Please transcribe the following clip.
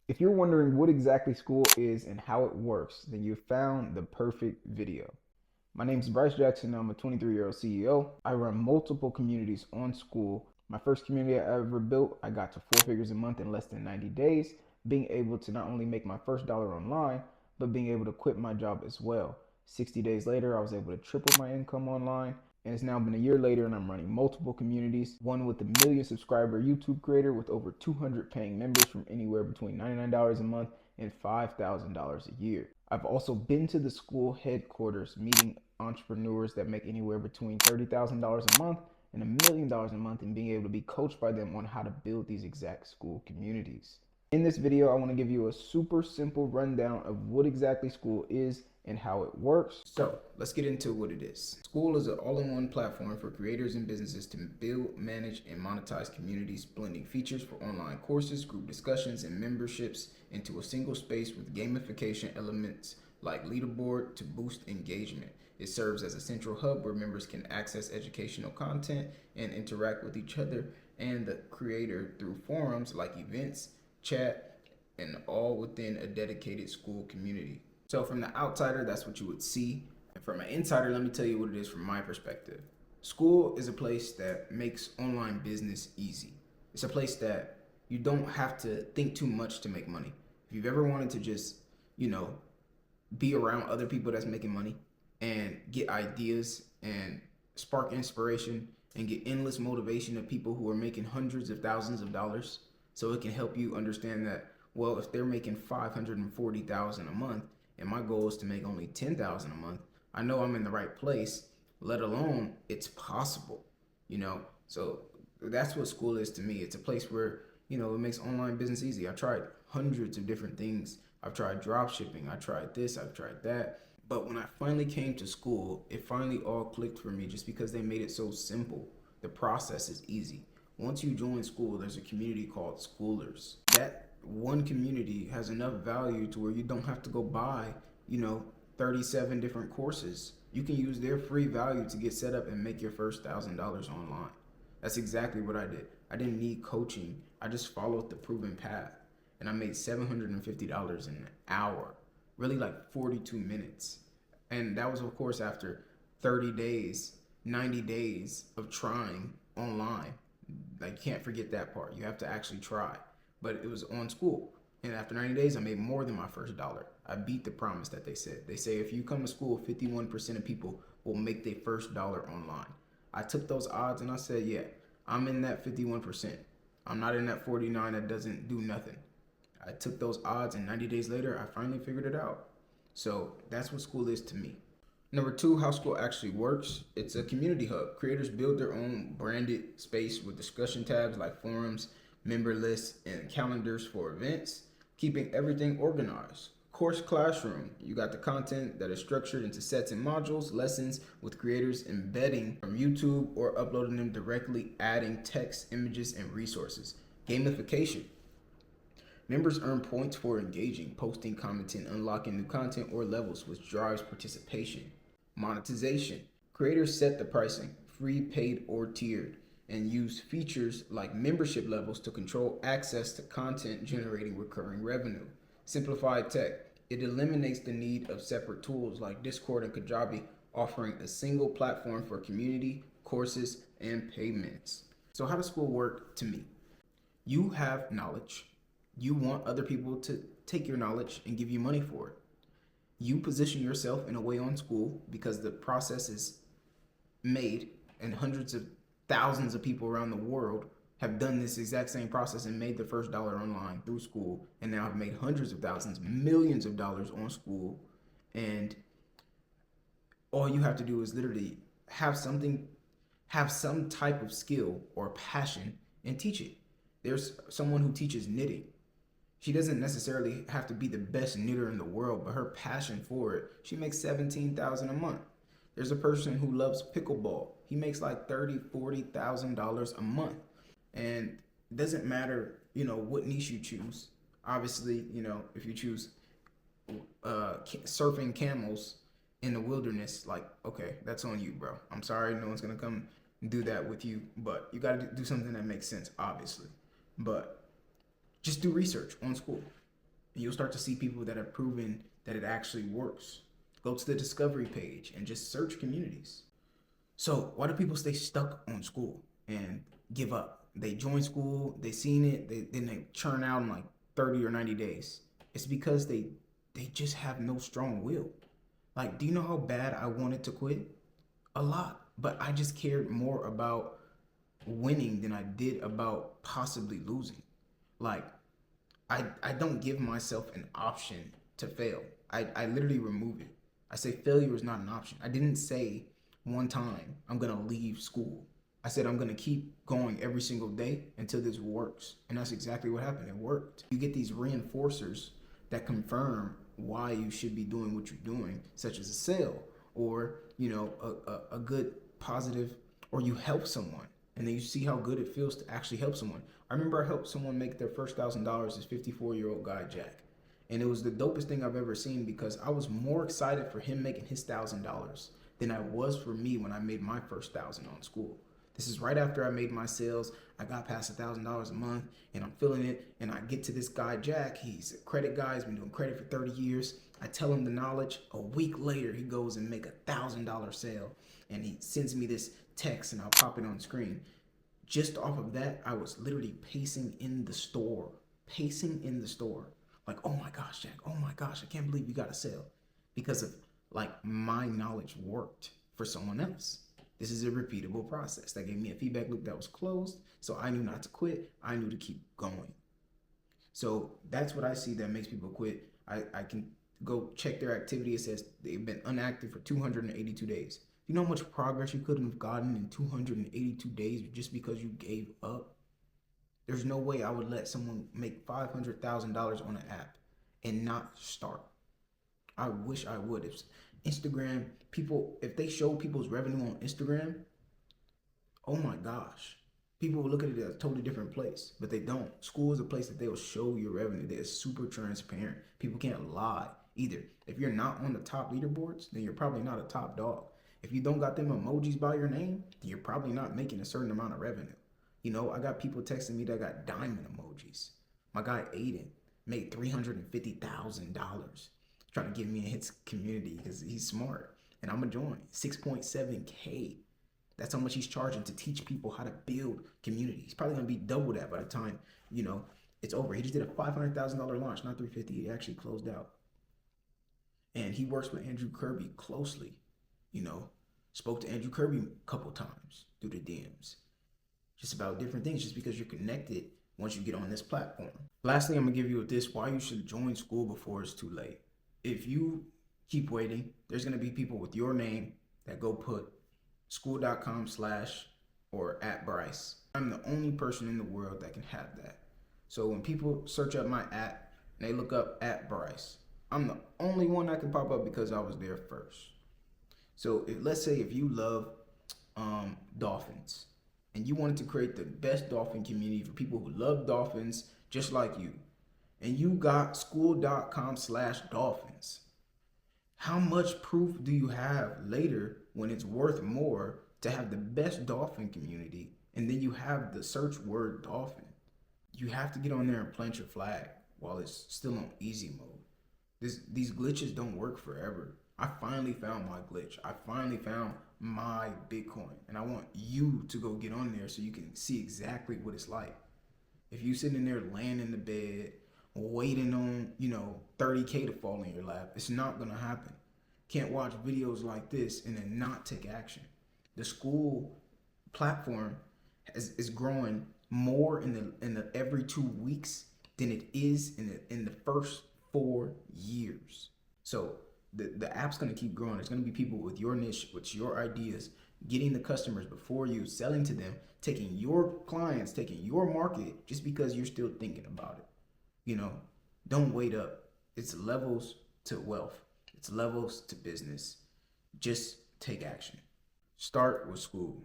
If you're wondering what exactly Skool is and how it works, then you've found the perfect video. My name is Bryce Jackson. I'm a 23-year-old CEO. I run multiple communities on Skool. My first community I ever built, I got to 4 figures a month in less than 90 days, being able to not only make my first dollar online, but being able to quit my job as well. 60 days later, I was able to triple my income online, and it's now been a year later, and I'm running multiple communities. One with a million subscriber YouTube creator with over 200 paying members from anywhere between $99 a month and $5,000 a year. I've also been to the Skool headquarters meeting entrepreneurs that make anywhere between $30,000 a month and $1 million a month, and being able to be coached by them on how to build these exact Skool communities. In this video, I want to give you a super simple rundown of what exactly Skool is and how it works. So let's get into what it is. Skool is an all-in-one platform for creators and businesses to build, manage, and monetize communities, blending features for online courses, group discussions, and memberships into a single space with gamification elements like leaderboard to boost engagement. It serves as a central hub where members can access educational content and interact with each other and the creator through forums like events, chat, and all within a dedicated Skool community. So from the outsider, that's what you would see. And from an insider, let me tell you what it is from my perspective. Skool is a place that makes online business easy. It's a place that you don't have to think too much to make money. If you've ever wanted to just, be around other people that's making money and get ideas and spark inspiration and get endless motivation of people who are making hundreds of thousands of dollars, so it can help you understand that, well, if they're making 540,000 a month and my goal is to make only 10,000 a month, I know I'm in the right place, let alone it's possible, So that's what Skool is to me. It's a place where, it makes online business easy. I tried hundreds of different things. I've tried drop shipping. I tried this. I've tried that. But when I finally came to Skool, it finally all clicked for me just because they made it so simple. The process is easy. Once you join Skool, there's a community called Skoolers. That one community has enough value to where you don't have to go buy, 37 different courses. You can use their free value to get set up and make your first $1,000 online. That's exactly what I did. I didn't need coaching. I just followed the proven path. And I made $750 in an hour, really like 42 minutes. And that was, of course, after 30 days, 90 days of trying online. Like, you can't forget that part. You have to actually try. But it was on Skool. And after 90 days, I made more than my first dollar. I beat the promise that they said. They say if you come to Skool, 51% of people will make their first dollar online. I took those odds and I said, yeah, I'm in that 51%. I'm not in that 49 that doesn't do nothing. I took those odds and 90 days later, I finally figured it out. So that's what Skool is to me. Number two, how Skool actually works. It's a community hub. Creators build their own branded space with discussion tabs like forums, member lists, and calendars for events, keeping everything organized. Course classroom. You got the content that is structured into sets and modules, lessons with creators embedding from YouTube or uploading them directly, adding text, images, and resources. Gamification. Members earn points for engaging, posting, commenting, unlocking new content or levels, which drives participation. Monetization. Creators set the pricing, free, paid, or tiered, and use features like membership levels to control access to content, generating recurring revenue. Simplified tech. It eliminates the need of separate tools like Discord and Kajabi, offering a single platform for community, courses, and payments. So how does Skool work to me? You have knowledge. You want other people to take your knowledge and give you money for it. You position yourself in a way on Skool because the process is made, and hundreds of thousands of people around the world have done this exact same process and made their first dollar online through Skool, and now have made hundreds of thousands, millions of dollars on Skool. And all you have to do is literally have some type of skill or passion and teach it. There's someone who teaches knitting. She doesn't necessarily have to be the best knitter in the world, but her passion for it, she makes $17,000 a month. There's a person who loves pickleball. He makes like $30,000, $40,000 a month. And it doesn't matter, what niche you choose. Obviously, if you choose surfing camels in the wilderness, like, okay, that's on you, bro. I'm sorry, no one's gonna come do that with you, but you gotta do something that makes sense, obviously. But just do research on Skool. And you'll start to see people that have proven that it actually works. Go to the discovery page and just search communities. So why do people stay stuck on Skool and give up? They join Skool, they seen it, then they churn out in like 30 or 90 days. It's because they just have no strong will. Like, do you know how bad I wanted to quit? A lot. But I just cared more about winning than I did about possibly losing. Like, I don't give myself an option to fail. I literally remove it. I say failure is not an option. I didn't say one time I'm gonna leave school. I said I'm gonna keep going every single day until this works. And that's exactly what happened. It worked. You get these reinforcers that confirm why you should be doing what you're doing, such as a sale or, a good positive, or you help someone and then you see how good it feels to actually help someone. I remember I helped someone make their first $1,000, this 54-year-old guy, Jack. And it was the dopest thing I've ever seen because I was more excited for him making his $1,000 than I was for me when I made my first 1,000 on Skool. This is right after I made my sales. I got past $1,000 a month and I'm feeling it. And I get to this guy, Jack. He's a credit guy. He's been doing credit for 30 years. I tell him the knowledge. A week later, he goes and make $1,000 sale. And he sends me this text and I'll pop it on screen. Just off of that, I was literally pacing in the store. Like, oh my gosh, Jack. Oh my gosh, I can't believe you got a sale. Because of my knowledge worked for someone else. This is a repeatable process. That gave me a feedback loop that was closed. So I knew not to quit. I knew to keep going. So that's what I see that makes people quit. I can go check their activity. It says they've been inactive for 282 days. You know how much progress you could have gotten in 282 days just because you gave up? There's no way I would let someone make $500,000 on an app and not start. I wish I would. If Instagram, if they show people's revenue on Instagram, oh my gosh, people will look at it as a totally different place, but they don't. Skool is a place that they'll show your revenue. They're super transparent. People can't lie either. If you're not on the top leaderboards, then you're probably not a top dog. If you don't got them emojis by your name, then you're probably not making a certain amount of revenue. I got people texting me that got diamond emojis. My guy Aiden made $350,000 trying to get me in his community because he's smart. And I'm going to join. 6.7K. That's how much he's charging to teach people how to build community. He's probably going to be double that by the time, it's over. He just did a $500,000 launch, not 350. He actually closed out. And he works with Andrew Kirby closely. Spoke to Andrew Kirby a couple times through the DMs. Just about different things, just because you're connected once you get on this platform. Lastly, I'm going to give you with this, why you should join Skool before it's too late. If you keep waiting, there's going to be people with your name that go put skool.com/ or @Bryce. I'm the only person in the world that can have that. So when people search up my @ and they look up @Bryce, I'm the only one that can pop up because I was there first. So let's say if you love dolphins and you wanted to create the best dolphin community for people who love dolphins just like you, and you got skool.com/dolphins, how much proof do you have later when it's worth more to have the best dolphin community and then you have the search word dolphin? You have to get on there and plant your flag while it's still on easy mode. These glitches don't work forever. I finally found my glitch. I finally found my Bitcoin. And I want you to go get on there so you can see exactly what it's like. If you sitting in there laying in the bed, waiting on, 30K to fall in your lap, it's not going to happen. Can't watch videos like this and then not take action. The Skool platform is growing more in the every 2 weeks than it is in the first 4 years. So the app's going to keep growing. There's going to be people with your niche, with your ideas, getting the customers before you, selling to them, taking your clients, taking your market just because you're still thinking about it. Don't wait up. It's levels to wealth. It's levels to business. Just take action. Start with Skool.